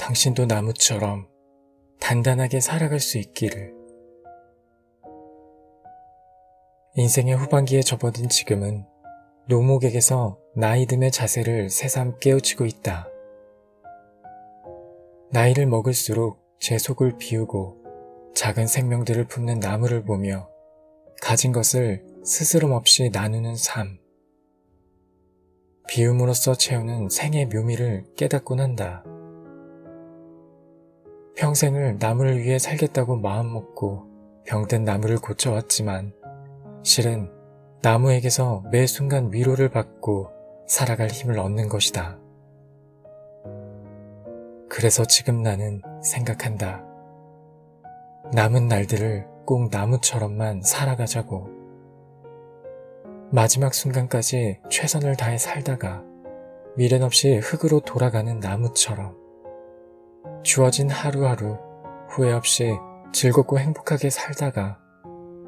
당신도 나무처럼 단단하게 살아갈 수 있기를. 인생의 후반기에 접어든 지금은 노목에게서 나이 듦의 자세를 새삼 깨우치고 있다. 나이를 먹을수록 제 속을 비우고 작은 생명들을 품는 나무를 보며 가진 것을 스스럼 없이 나누는 삶. 비움으로써 채우는 생의 묘미를 깨닫곤 한다. 평생을 나무를 위해 살겠다고 마음먹고 병든 나무를 고쳐왔지만 실은 나무에게서 매 순간 위로를 받고 살아갈 힘을 얻는 것이다. 그래서 지금 나는 생각한다. 남은 날들을 꼭 나무처럼만 살아가자고. 마지막 순간까지 최선을 다해 살다가 미련 없이 흙으로 돌아가는 나무처럼 주어진 하루하루 후회 없이 즐겁고 행복하게 살다가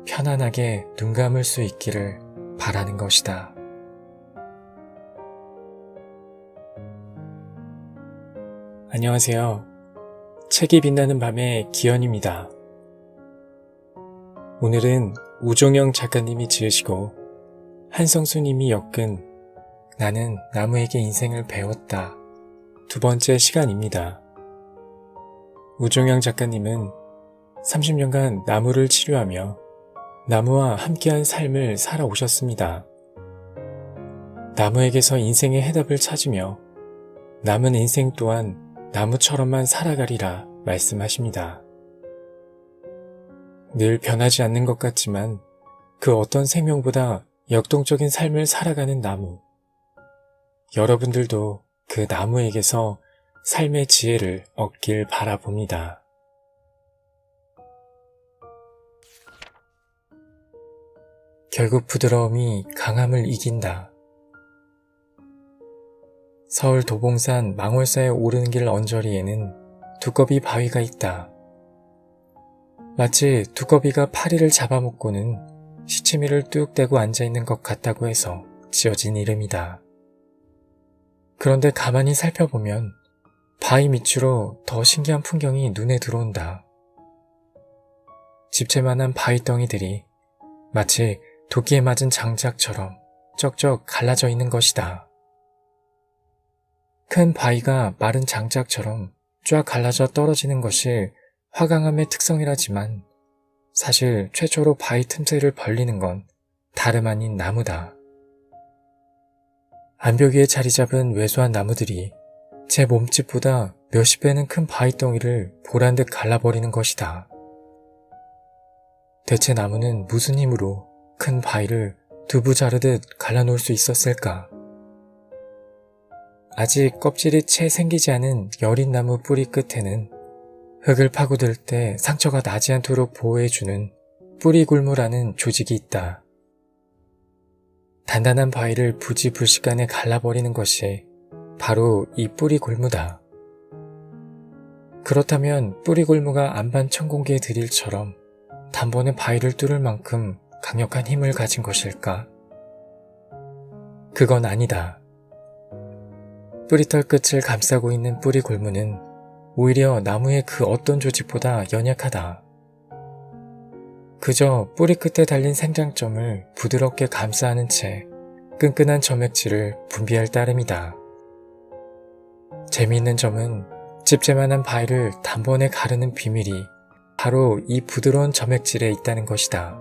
편안하게 눈 감을 수 있기를 바라는 것이다. 안녕하세요. 책이 빛나는 밤의 기현입니다. 오늘은 우종영 작가님이 지으시고 한성수님이 엮은 나는 나무에게 인생을 배웠다 두 번째 시간입니다. 우종영 작가님은 30년간 나무를 치료하며 나무와 함께한 삶을 살아오셨습니다. 나무에게서 인생의 해답을 찾으며 남은 인생 또한 나무처럼만 살아가리라 말씀하십니다. 늘 변하지 않는 것 같지만 그 어떤 생명보다 역동적인 삶을 살아가는 나무. 여러분들도 그 나무에게서 삶의 지혜를 얻길 바라봅니다. 결국 부드러움이 강함을 이긴다. 서울 도봉산 망월사에 오르는 길 언저리에는 두꺼비 바위가 있다. 마치 두꺼비가 파리를 잡아먹고는 시치미를 뚝 떼고 앉아있는 것 같다고 해서 지어진 이름이다. 그런데 가만히 살펴보면 바위 밑으로 더 신기한 풍경이 눈에 들어온다. 집채만한 바위덩이들이 마치 도끼에 맞은 장작처럼 쩍쩍 갈라져 있는 것이다. 큰 바위가 마른 장작처럼 쫙 갈라져 떨어지는 것이 화강암의 특성이라지만 사실 최초로 바위 틈새를 벌리는 건 다름 아닌 나무다. 암벽 위에 자리 잡은 왜소한 나무들이 제 몸집보다 몇십 배는 큰 바위덩이를 보란듯 갈라버리는 것이다. 대체 나무는 무슨 힘으로 큰 바위를 두부 자르듯 갈라놓을 수 있었을까? 아직 껍질이 채 생기지 않은 여린 나무 뿌리 끝에는 흙을 파고들 때 상처가 나지 않도록 보호해주는 뿌리굴무라는 조직이 있다. 단단한 바위를 부지불식간에 갈라버리는 것이 바로 이 뿌리굴무다. 그렇다면 뿌리굴무가 안반 천공기의 드릴처럼 단번에 바위를 뚫을 만큼 강력한 힘을 가진 것일까? 그건 아니다. 뿌리털 끝을 감싸고 있는 뿌리굴무는 오히려 나무의 그 어떤 조직보다 연약하다. 그저 뿌리 끝에 달린 생장점을 부드럽게 감싸는 채 끈끈한 점액질을 분비할 따름이다. 재미있는 점은 집채만한 바위를 단번에 가르는 비밀이 바로 이 부드러운 점액질에 있다는 것이다.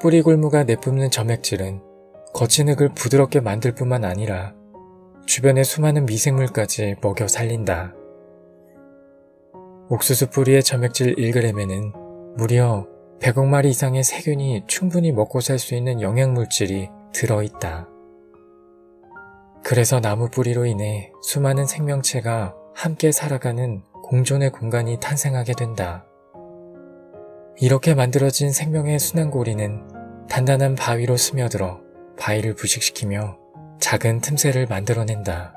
뿌리굴무가 내뿜는 점액질은 거친 흙을 부드럽게 만들 뿐만 아니라 주변의 수많은 미생물까지 먹여 살린다. 옥수수 뿌리의 점액질 1g에는 무려 100억 마리 이상의 세균이 충분히 먹고 살 수 있는 영양물질이 들어있다. 그래서 나무 뿌리로 인해 수많은 생명체가 함께 살아가는 공존의 공간이 탄생하게 된다. 이렇게 만들어진 생명의 순환고리는 단단한 바위로 스며들어 바위를 부식시키며 작은 틈새를 만들어낸다.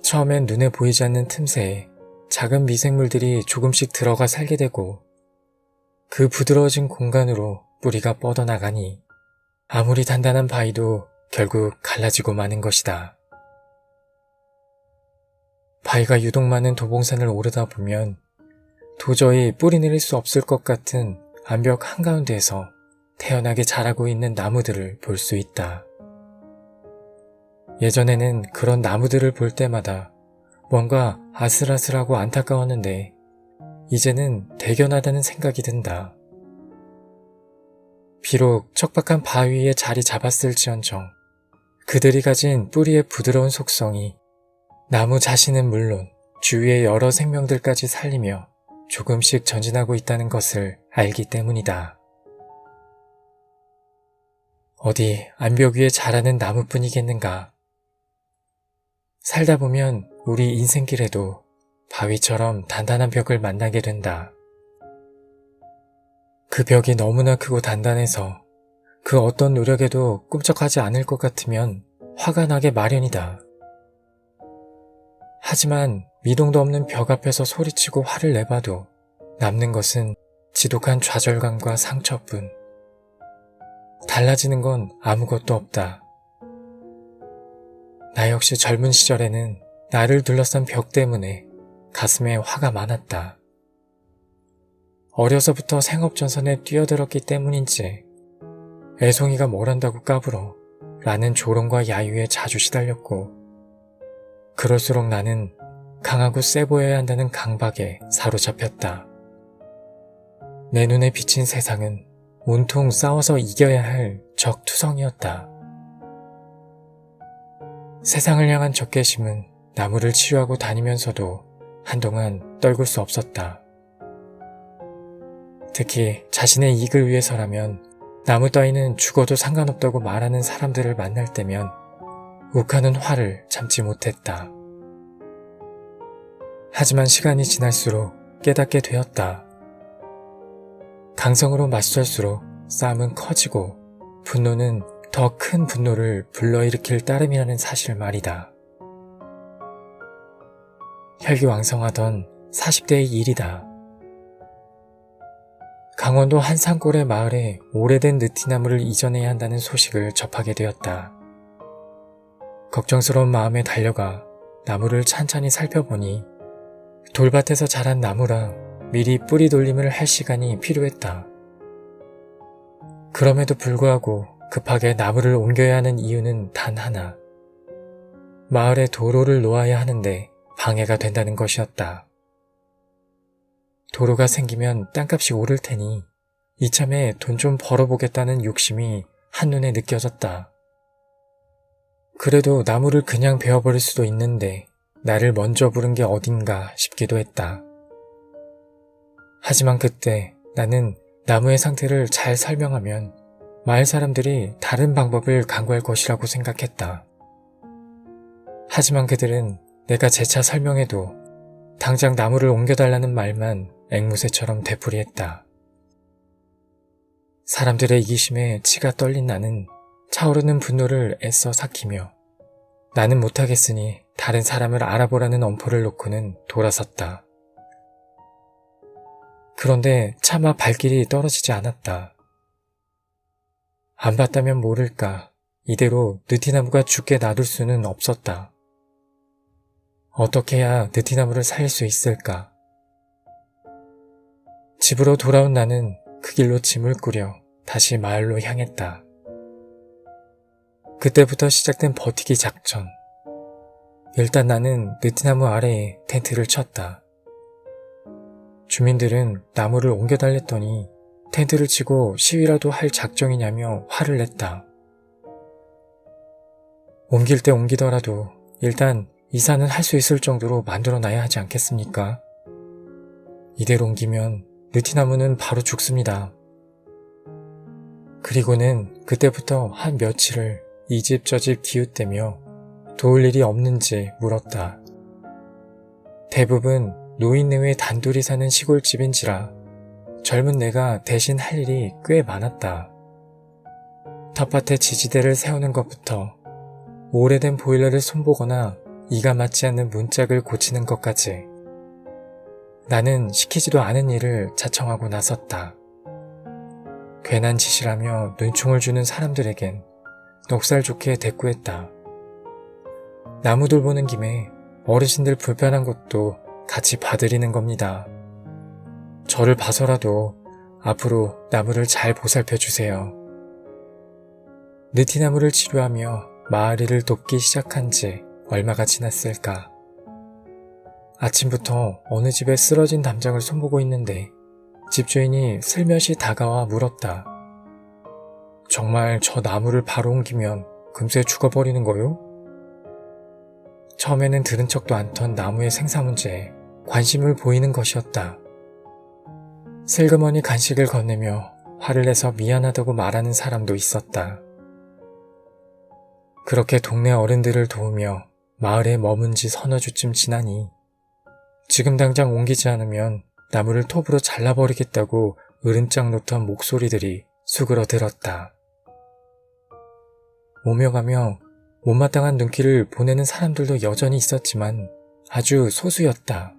처음엔 눈에 보이지 않는 틈새에 작은 미생물들이 조금씩 들어가 살게 되고 그 부드러워진 공간으로 뿌리가 뻗어나가니 아무리 단단한 바위도 결국 갈라지고 마는 것이다. 바위가 유독 많은 도봉산을 오르다 보면 도저히 뿌리 내릴 수 없을 것 같은 암벽 한가운데에서 태연하게 자라고 있는 나무들을 볼 수 있다. 예전에는 그런 나무들을 볼 때마다 뭔가 아슬아슬하고 안타까웠는데 이제는 대견하다는 생각이 든다. 비록 척박한 바위에 자리 잡았을지언정 그들이 가진 뿌리의 부드러운 속성이 나무 자신은 물론 주위의 여러 생명들까지 살리며 조금씩 전진하고 있다는 것을 알기 때문이다. 어디 암벽 위에 자라는 나무뿐이겠는가? 살다 보면 우리 인생길에도 바위처럼 단단한 벽을 만나게 된다. 그 벽이 너무나 크고 단단해서 그 어떤 노력에도 꿈쩍하지 않을 것 같으면 화가 나게 마련이다. 하지만 미동도 없는 벽 앞에서 소리치고 화를 내봐도 남는 것은 지독한 좌절감과 상처뿐. 달라지는 건 아무것도 없다. 나 역시 젊은 시절에는 나를 둘러싼 벽 때문에 가슴에 화가 많았다. 어려서부터 생업전선에 뛰어들었기 때문인지 애송이가 뭘 한다고 까불어 라는 조롱과 야유에 자주 시달렸고 그럴수록 나는 강하고 세 보여야 한다는 강박에 사로잡혔다. 내 눈에 비친 세상은 온통 싸워서 이겨야 할 적투성이었다. 세상을 향한 적개심은 나무를 치유하고 다니면서도 한동안 떨굴 수 없었다. 특히 자신의 이익을 위해서라면 나무 따위는 죽어도 상관없다고 말하는 사람들을 만날 때면 욱하는 화를 참지 못했다. 하지만 시간이 지날수록 깨닫게 되었다. 강성으로 맞설수록 싸움은 커지고 분노는 더 큰 분노를 불러일으킬 따름이라는 사실 말이다. 혈기왕성하던 40대의 일이다. 강원도 한 산골의 마을에 오래된 느티나무를 이전해야 한다는 소식을 접하게 되었다. 걱정스러운 마음에 달려가 나무를 찬찬히 살펴보니 돌밭에서 자란 나무라 미리 뿌리 돌림을 할 시간이 필요했다. 그럼에도 불구하고 급하게 나무를 옮겨야 하는 이유는 단 하나. 마을에 도로를 놓아야 하는데 방해가 된다는 것이었다. 도로가 생기면 땅값이 오를 테니 이참에 돈 좀 벌어보겠다는 욕심이 한눈에 느껴졌다. 그래도 나무를 그냥 베어버릴 수도 있는데 나를 먼저 부른 게 어딘가 싶기도 했다. 하지만 그때 나는 나무의 상태를 잘 설명하면 마을 사람들이 다른 방법을 강구할 것이라고 생각했다. 하지만 그들은 내가 재차 설명해도 당장 나무를 옮겨달라는 말만 앵무새처럼 되풀이했다. 사람들의 이기심에 치가 떨린 나는 차오르는 분노를 애써 삭히며 나는 못하겠으니 다른 사람을 알아보라는 엄포를 놓고는 돌아섰다. 그런데 차마 발길이 떨어지지 않았다. 안 봤다면 모를까 이대로 느티나무가 죽게 놔둘 수는 없었다. 어떻게 해야 느티나무를 살릴 수 있을까? 집으로 돌아온 나는 그 길로 짐을 꾸려 다시 마을로 향했다. 그때부터 시작된 버티기 작전. 일단 나는 느티나무 아래에 텐트를 쳤다. 주민들은 나무를 옮겨달랬더니 텐트를 치고 시위라도 할 작정이냐며 화를 냈다. 옮길 때 옮기더라도 일단 이사는 할 수 있을 정도로 만들어놔야 하지 않겠습니까? 이대로 옮기면 느티나무는 바로 죽습니다. 그리고는 그때부터 한 며칠을 이 집 저 집 기웃대며 도울 일이 없는지 물었다. 대부분 노인네 외에 단둘이 사는 시골집인지라 젊은 내가 대신 할 일이 꽤 많았다. 텃밭에 지지대를 세우는 것부터 오래된 보일러를 손보거나 이가 맞지 않는 문짝을 고치는 것까지 나는 시키지도 않은 일을 자청하고 나섰다. 괜한 짓이라며 눈총을 주는 사람들에겐 넉살 좋게 대꾸했다. 나무들 보는 김에 어르신들 불편한 것도 같이 봐드리는 겁니다. 저를 봐서라도 앞으로 나무를 잘 보살펴 주세요. 느티나무를 치료하며 마을일을 돕기 시작한 지 얼마가 지났을까. 아침부터 어느 집에 쓰러진 담장을 손보고 있는데 집주인이 슬며시 다가와 물었다. 정말 저 나무를 바로 옮기면 금세 죽어버리는 거요? 처음에는 들은 척도 않던 나무의 생사 문제에 관심을 보이는 것이었다. 슬그머니 간식을 건네며 화를 내서 미안하다고 말하는 사람도 있었다. 그렇게 동네 어른들을 도우며 마을에 머문 지 서너 주쯤 지나니 지금 당장 옮기지 않으면 나무를 톱으로 잘라버리겠다고 으름장 놓던 목소리들이 수그러들었다. 오며가며 못마땅한 눈길을 보내는 사람들도 여전히 있었지만 아주 소수였다.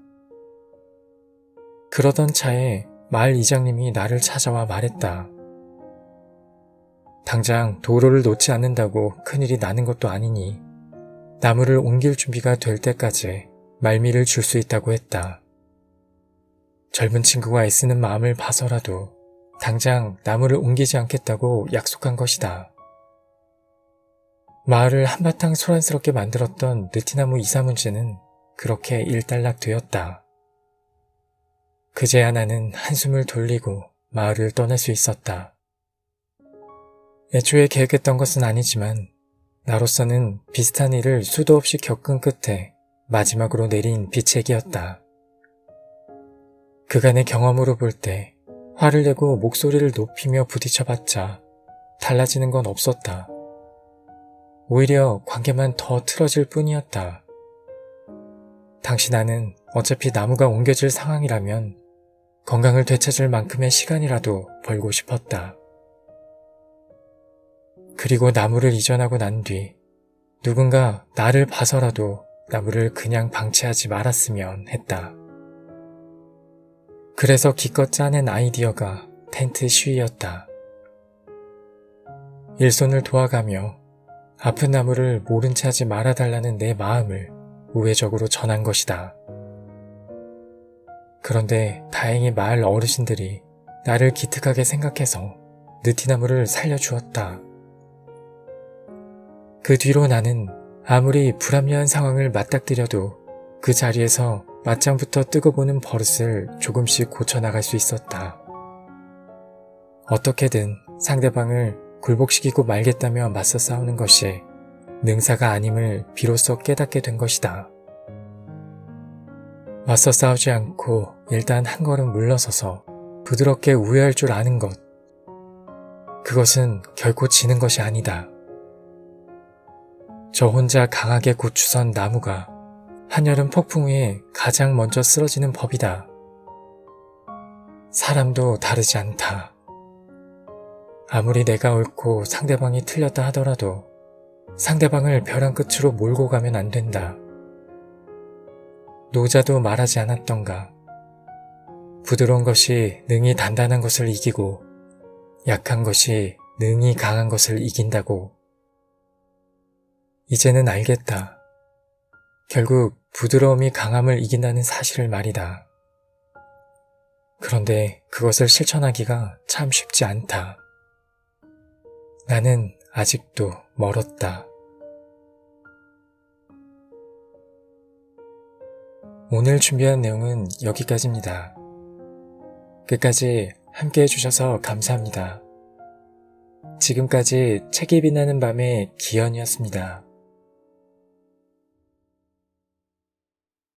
그러던 차에 마을 이장님이 나를 찾아와 말했다. 당장 도로를 놓지 않는다고 큰일이 나는 것도 아니니 나무를 옮길 준비가 될 때까지 말미를 줄 수 있다고 했다. 젊은 친구가 애쓰는 마음을 봐서라도 당장 나무를 옮기지 않겠다고 약속한 것이다. 마을을 한바탕 소란스럽게 만들었던 느티나무 이사 문제는 그렇게 일단락되었다. 그제야 나는 한숨을 돌리고 마을을 떠날 수 있었다. 애초에 계획했던 것은 아니지만 나로서는 비슷한 일을 수도 없이 겪은 끝에 마지막으로 내린 비책이었다. 그간의 경험으로 볼 때 화를 내고 목소리를 높이며 부딪혀봤자 달라지는 건 없었다. 오히려 관계만 더 틀어질 뿐이었다. 당시 나는 어차피 나무가 옮겨질 상황이라면 건강을 되찾을 만큼의 시간이라도 벌고 싶었다. 그리고 나무를 이전하고 난 뒤 누군가 나를 봐서라도 나무를 그냥 방치하지 말았으면 했다. 그래서 기껏 짜낸 아이디어가 텐트 시위였다. 일손을 도와가며 아픈 나무를 모른 채 하지 말아달라는 내 마음을 우회적으로 전한 것이다. 그런데 다행히 마을 어르신들이 나를 기특하게 생각해서 느티나무를 살려주었다. 그 뒤로 나는 아무리 불합리한 상황을 맞닥뜨려도 그 자리에서 맞짱부터 뜨고 보는 버릇을 조금씩 고쳐나갈 수 있었다. 어떻게든 상대방을 굴복시키고 말겠다며 맞서 싸우는 것이 능사가 아님을 비로소 깨닫게 된 것이다. 맞서 싸우지 않고 일단 한 걸음 물러서서 부드럽게 우회할 줄 아는 것. 그것은 결코 지는 것이 아니다. 저 혼자 강하게 고추선 나무가 한여름 폭풍 후에 가장 먼저 쓰러지는 법이다. 사람도 다르지 않다. 아무리 내가 옳고 상대방이 틀렸다 하더라도 상대방을 벼랑 끝으로 몰고 가면 안 된다. 노자도 말하지 않았던가. 부드러운 것이 능히 단단한 것을 이기고 약한 것이 능히 강한 것을 이긴다고. 이제는 알겠다. 결국 부드러움이 강함을 이긴다는 사실을 말이다. 그런데 그것을 실천하기가 참 쉽지 않다. 나는 아직도 멀었다. 오늘 준비한 내용은 여기까지입니다. 끝까지 함께 해주셔서 감사합니다. 지금까지 책이 빛나는 밤의 기현이었습니다.